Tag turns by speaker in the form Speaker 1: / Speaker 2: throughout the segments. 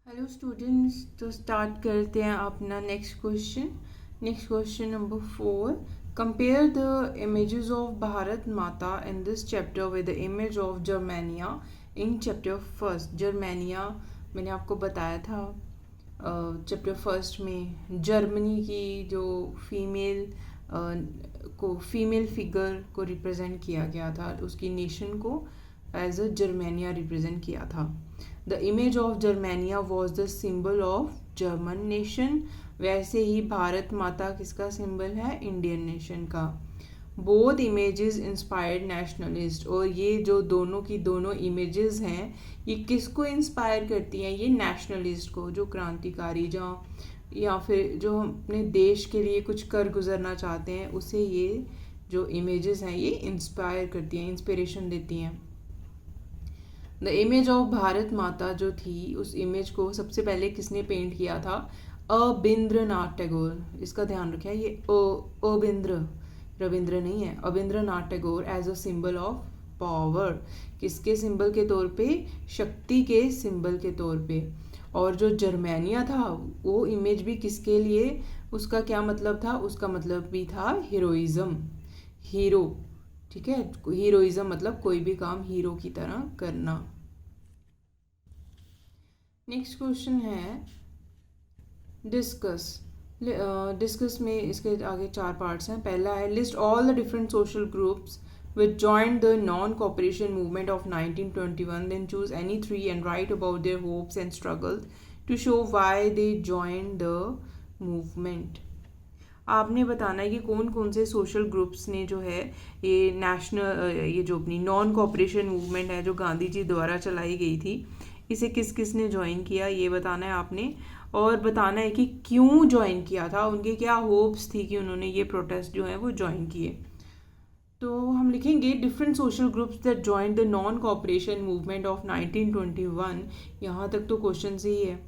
Speaker 1: Hello students, तो start करते हैं अपना next question number 4. Compare the images of Bharat Mata in this chapter with the image of Germania in chapter first. Germania मैंने आपको बताया था चैप्टर फर्स्ट में जर्मनी की जो फीमेल फिगर को रिप्रेजेंट किया गया था, उसकी नेशन को एज अ जर्मेनिया रिप्रेजेंट किया था. The image of Germania was the symbol of German nation. वैसे ही भारत माता किसका सिंबल है? इंडियन नेशन का. Both images inspired nationalist. और ये जो दोनों की दोनों इमेजेस हैं, ये किसको इंस्पायर करती हैं? ये नेशनलिस्ट को, जो क्रांतिकारी, जहाँ या फिर जो अपने देश के लिए कुछ कर गुजरना चाहते हैं, उसे ये जो इमेजेस हैं ये इंस्पायर करती हैं, इंस्पिरेशन देती हैं. द इमेज ऑफ भारत माता जो थी, उस इमेज को सबसे पहले किसने पेंट किया था? अबिंद्रनाथ टैगोर. इसका ध्यान रखें, ये अबिंद्र, रविंद्र नहीं है. Abindranath Tagore as a symbol of power. किसके सिंबल के तौर पे? शक्ति के सिंबल के तौर पे. और जो जर्मेनिया था, वो इमेज भी किसके लिए? उसका क्या मतलब था? उसका मतलब भी था हीरोइज्म, हीरो. ठीक है, हीरोइज्म मतलब कोई भी काम हीरो की तरह करना. नेक्स्ट क्वेश्चन है डिस्कस. डिस्कस में इसके आगे 4 पार्ट्स हैं. पहला है list all the different social groups which joined the non-cooperation movement of 1921. Then choose any 3 and write about their hopes and struggles to show why they joined the movement. आपने बताना है कि कौन कौन से सोशल ग्रुप्स ने जो है ये ये जो अपनी नॉन कॉपरेशन मूवमेंट है जो गांधी जी द्वारा चलाई गई थी, इसे किस किस ने ज्वाइन किया, ये बताना है आपने. और बताना है कि क्यों ज्वाइन किया था, उनके क्या होप्स थी कि उन्होंने ये प्रोटेस्ट जो है वो ज्वाइन किए. तो हम लिखेंगे different social groups that join the non cooperation movement of 1921. यहाँ तक तो क्वेश्चन से ही है.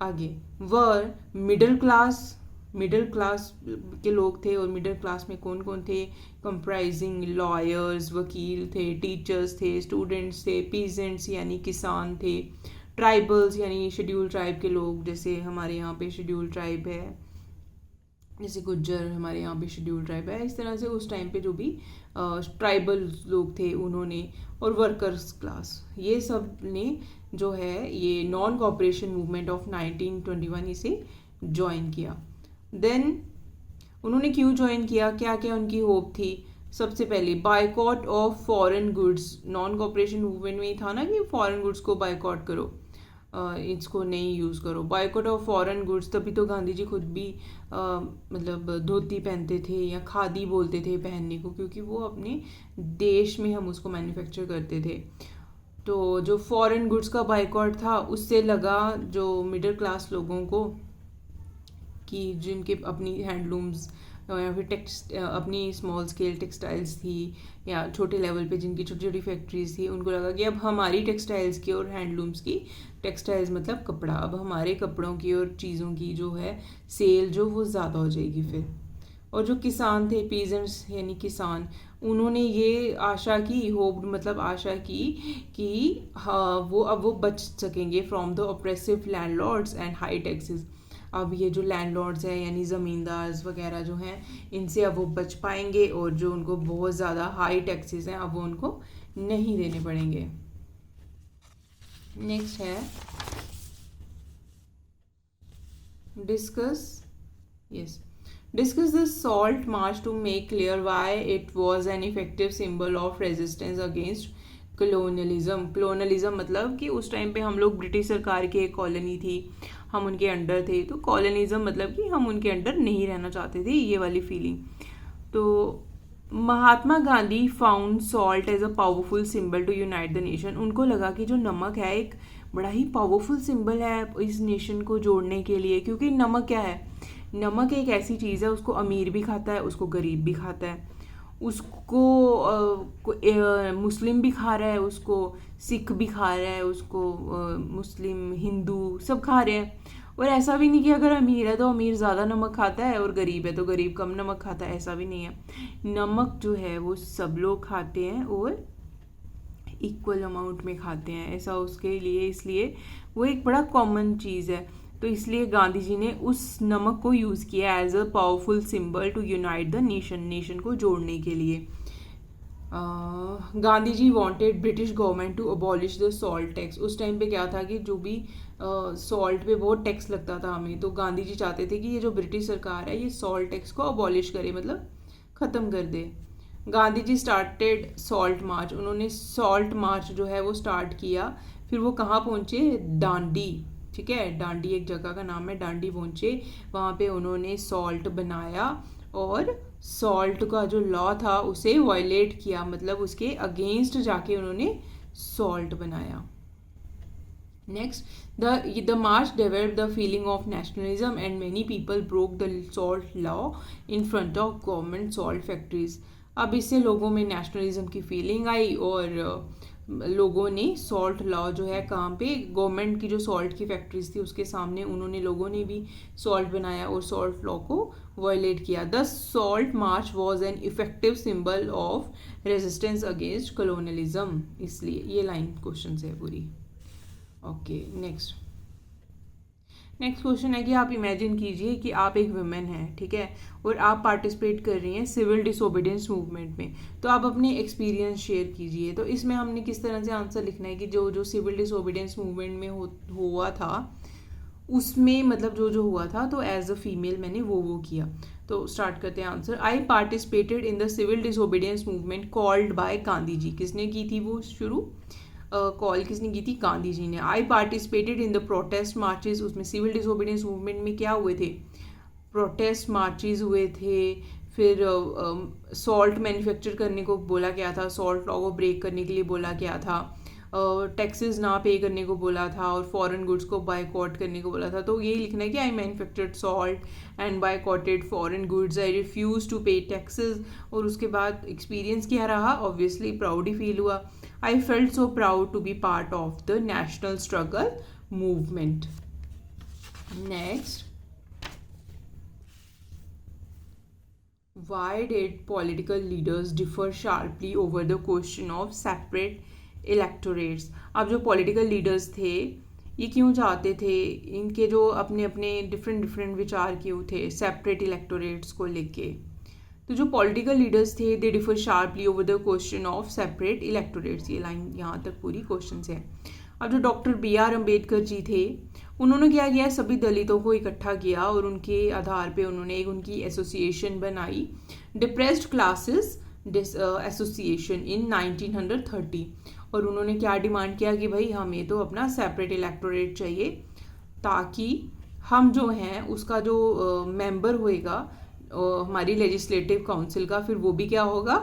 Speaker 1: आगे वर मिडिल क्लास के लोग थे. और मिडिल क्लास में कौन कौन थे? कंप्राइजिंग लॉयर्स, वकील थे, टीचर्स थे, स्टूडेंट्स थे, पीजेंट्स यानी किसान थे, ट्राइबल्स यानी शेड्यूल ट्राइब के लोग, जैसे हमारे यहाँ पे शेड्यूल ट्राइब है, जैसे गुज्जर हमारे यहाँ पे शेड्यूल ट्राइब है. इस तरह से उस टाइम पे जो भी ट्राइबल लोग थे उन्होंने, और वर्कर्स क्लास, ये सब ने जो है ये नॉन कॉपरेशन मूवमेंट ऑफ 1921 इसे ज्वाइन किया. देन उन्होंने क्यों ज्वाइन किया, क्या क्या उनकी होप थी? सबसे पहले boycott of foreign goods. Non cooperation movement में ही था ना कि फॉरेन गुड्स को बायकॉट करो, इसको नहीं यूज़ करो. Boycott of foreign goods. तभी तो गांधी जी खुद भी मतलब धोती पहनते थे या खादी बोलते थे पहनने को, क्योंकि वो अपने देश में हम उसको मैन्युफैक्चर करते थे. तो जो फॉरेन गुड्स का बायकॉट था, उससे लगा जो मिडिल क्लास लोगों को कि जिनके अपनी हैंडलूम्स या फिर अपनी स्मॉल स्केल टेक्सटाइल्स थी, या छोटे लेवल पे जिनकी छोटी छोटी फैक्ट्रीज थी, उनको लगा कि अब हमारी टेक्सटाइल्स की और हैंडलूम्स की, टेक्सटाइल्स मतलब कपड़ा, अब हमारे कपड़ों की और चीज़ों की जो है सेल जो वो ज़्यादा हो जाएगी फिर. और जो किसान थे, पीजेंट्स यानी किसान, उन्होंने ये आशा की, होप मतलब आशा की कि हाँ वो बच सकेंगे from the oppressive landlords and high taxes. अब ये जो लैंडलॉर्ड्स हैं यानी ज़मींदार्स वगैरह जो हैं, इनसे अब वो बच पाएंगे, और जो उनको बहुत ज़्यादा हाई टैक्सेस हैं अब वो उनको नहीं देने पड़ेंगे. नेक्स्ट है discuss the salt march to make clear why it was an effective symbol of resistance against colonialism मतलब कि उस टाइम पे हम लोग ब्रिटिश सरकार की एक कॉलोनी थी, हम उनके अंडर थे. तो कॉलोनिज्म मतलब कि हम उनके अंडर नहीं रहना चाहते थे, ये वाली फीलिंग. तो Mahatma Gandhi found salt as a powerful symbol to unite the nation. उनको लगा कि जो नमक है एक बड़ा ही पावरफुल सिंबल है इस नेशन को जोड़ने के लिए. क्योंकि नमक क्या है? नमक एक ऐसी चीज़ है, उसको अमीर भी खाता है, उसको गरीब भी खाता है, उसको मुस्लिम भी खा रहा है, उसको सिख भी खा रहा है, उसको मुस्लिम हिंदू सब खा रहे हैं. और ऐसा भी नहीं कि अगर अमीर है तो अमीर ज़्यादा नमक खाता है और गरीब है तो गरीब कम नमक खाता है, ऐसा भी नहीं है. नमक जो है वो सब लोग खाते हैं और इक्वल अमाउंट में खाते हैं, ऐसा उसके लिए, इसलिए वो एक बड़ा कॉमन चीज़ है। तो इसलिए गांधी जी ने उस नमक को यूज़ किया as a powerful symbol to unite the nation को जोड़ने के लिए। Gandhi ji wanted British government to abolish the salt tax. उस टाइम पे क्या था कि जो भी सॉल्ट पे बहुत टैक्स लगता था हमें, तो गांधी जी चाहते थे कि ये जो ब्रिटिश सरकार है ये सॉल्ट टैक्स को अबॉलिश करे, मतलब ख़त्म कर दे। Gandhi ji started salt march. उन्होंने सॉल्ट मार्च जो है वो स्टार्ट किया। फिर वो कहाँ पहुँचे? डांडी, ठीक है, डांडी एक जगह का नाम है, डांडी पहुँचे। वहाँ पे उन्होंने सॉल्ट बनाया और सॉल्ट का जो लॉ था उसे वायलेट किया, मतलब उसके अगेंस्ट जाके उन्होंने सॉल्ट बनाया। Next, the march developed the feeling of nationalism and many people broke the salt law in front of government salt factories. अब इससे लोगों में नेशनलिज्म की फीलिंग आई और लोगों ने सॉल्ट लॉ जो है कहाँ पे, गवर्नमेंट की जो सॉल्ट की फैक्ट्रीज थी उसके सामने उन्होंने, लोगों ने भी सॉल्ट बनाया और सॉल्ट लॉ को वायलेट किया। The salt March was an effective symbol of resistance against colonialism. इसलिए ये लाइन क्वेश्चन है पूरी। ओके, नेक्स्ट क्वेश्चन है कि आप इमेजिन कीजिए कि आप एक वुमेन हैं, ठीक है, और आप पार्टिसिपेट कर रही हैं सिविल डिसोबीडियंस मूवमेंट में। तो आप अपने एक्सपीरियंस शेयर कीजिए। तो इसमें हमने किस तरह से आंसर लिखना है कि जो सिविल डिसोबीडियंस मूवमेंट में हुआ था उसमें, मतलब जो हुआ था, तो एज अ फीमेल मैंने वो किया। तो स्टार्ट करते हैं answer. I participated in the civil disobedience movement called by Gandhi ji. किसने की थी वो शुरू? कॉल किसने की थी? गांधी जी ने। आई participated in the protest marches. उसमें सिविल डिसोबीडियंस मूवमेंट में क्या हुए थे? प्रोटेस्ट मार्चेस हुए थे। फिर सॉल्ट मैन्युफैक्चर करने को बोला गया था, सॉल्ट लॉ को ब्रेक करने के लिए बोला गया था, टैक्सेस ना पे करने को बोला था और फॉरेन गुड्स को बायकॉट करने को बोला था। तो यही लिखना है कि I manufactured salt and boycotted foreign goods, I refuse to pay taxes. और उसके बाद एक्सपीरियंस क्या रहा? ऑब्वियसली प्राउड ही फील हुआ। I felt so proud to be part of the national struggle movement. Next, why did political leaders differ sharply over the question of separate electorates? अब जो political leaders थे ये क्यों चाहते थे, इनके जो अपने अपने डिफरेंट विचार क्यों थे सेपरेट इलेक्टोरेट्स को लेके? तो जो पॉलिटिकल लीडर्स थे they differ sharply over the question of separate electorates. ये लाइन यहाँ तक पूरी क्वेश्चन है। अब जो डॉक्टर BR अम्बेडकर जी थे उन्होंने क्या किया? सभी दलितों को इकट्ठा किया और उनके आधार पे उन्होंने एक उनकी एसोसिएशन बनाई, डिप्रेस्ड क्लासेस एसोसिएशन इन 1930। और उन्होंने क्या डिमांड किया कि भाई हमें तो अपना सेपरेट इलेक्टोरेट चाहिए ताकि हम जो हैं उसका जो मेंबर होएगा हमारी लेजिस्लेटिव काउंसिल का, फिर वो भी क्या होगा?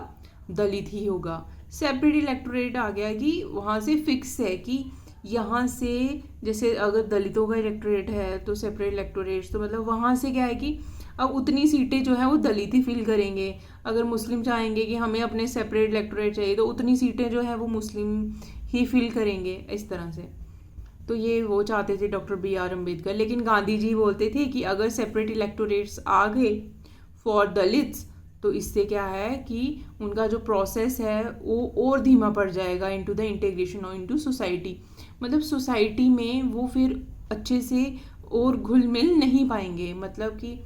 Speaker 1: दलित ही होगा। सेपरेट इलेक्टोरेट आ गया कि वहाँ से फिक्स है कि यहाँ से, जैसे अगर दलितों का इलेक्टोरेट है तो सेपरेट इलेक्टोरेट, तो मतलब वहाँ से क्या है कि अब उतनी सीटें जो है वो दलित ही फिल करेंगे। अगर मुस्लिम चाहेंगे कि हमें अपने सेपरेट इलेक्टोरेट चाहिए तो उतनी सीटें जो है वो मुस्लिम ही फिल करेंगे, इस तरह से। तो ये वो चाहते थे डॉक्टर BR अम्बेडकर। लेकिन गांधी जी बोलते थे कि अगर सेपरेट इलेक्टोरेट्स आ गए फॉर दलित्स तो इससे क्या है कि उनका जो प्रोसेस है वो और धीमा पड़ जाएगा इनटू द इंटीग्रेशन और इनटू सोसाइटी। मतलब सोसाइटी में वो फिर अच्छे से और घुल मिल नहीं पाएंगे। मतलब कि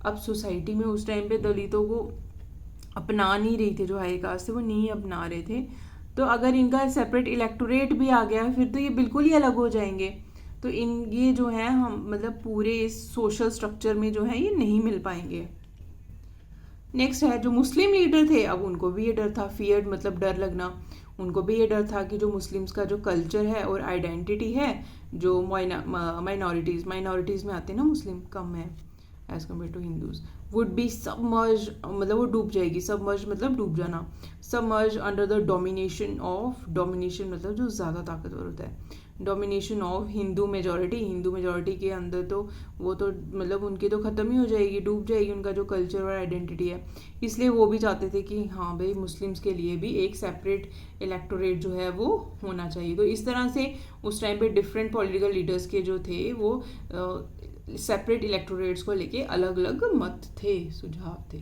Speaker 1: अब सोसाइटी में उस टाइम पे दलितों को अपना नहीं रही थी, जो हाई कास्ट थे वो नहीं अपना रहे थे। तो अगर इनका सेपरेट इलेक्टोरेट भी आ गया फिर तो ये बिल्कुल ही अलग हो जाएंगे। तो ये जो है हम मतलब पूरे इस सोशल स्ट्रक्चर में जो है ये नहीं मिल पाएंगे। नेक्स्ट है जो मुस्लिम लीडर थे, अब उनको भी ये डर था, फियर मतलब डर लगना। उनको भी ये डर था कि जो मुस्लिम्स का जो कल्चर है और आइडेंटिटी है, जो माइनॉरिटीज़ में आते हैं ना, मुस्लिम कम है as compare to Hindus, would be submerge, मतलब वो डूब जाएगी। सबमर्ज मतलब डूब जाना। सबमर्ज अंडर द डोमिनेशन मतलब जो ज़्यादा ताकतवर होता है, डोमिनेशन ऑफ हिंदू मेजॉरिटी के अंदर तो वो तो मतलब उनकी तो ख़त्म ही हो जाएगी, डूब जाएगी उनका जो कल्चर और आइडेंटिटी है। इसलिए वो भी चाहते थे कि हाँ भाई मुस्लिम्स के लिए भी एक सेपरेट इलेक्टोरेट जो है वो होना चाहिए। तो इस तरह से उस टाइम पे डिफरेंट पॉलिटिकल लीडर्स के जो थे वो सेपरेट इलेक्टोरेट्स को लेके अलग अलग मत थे, सुझाव थे।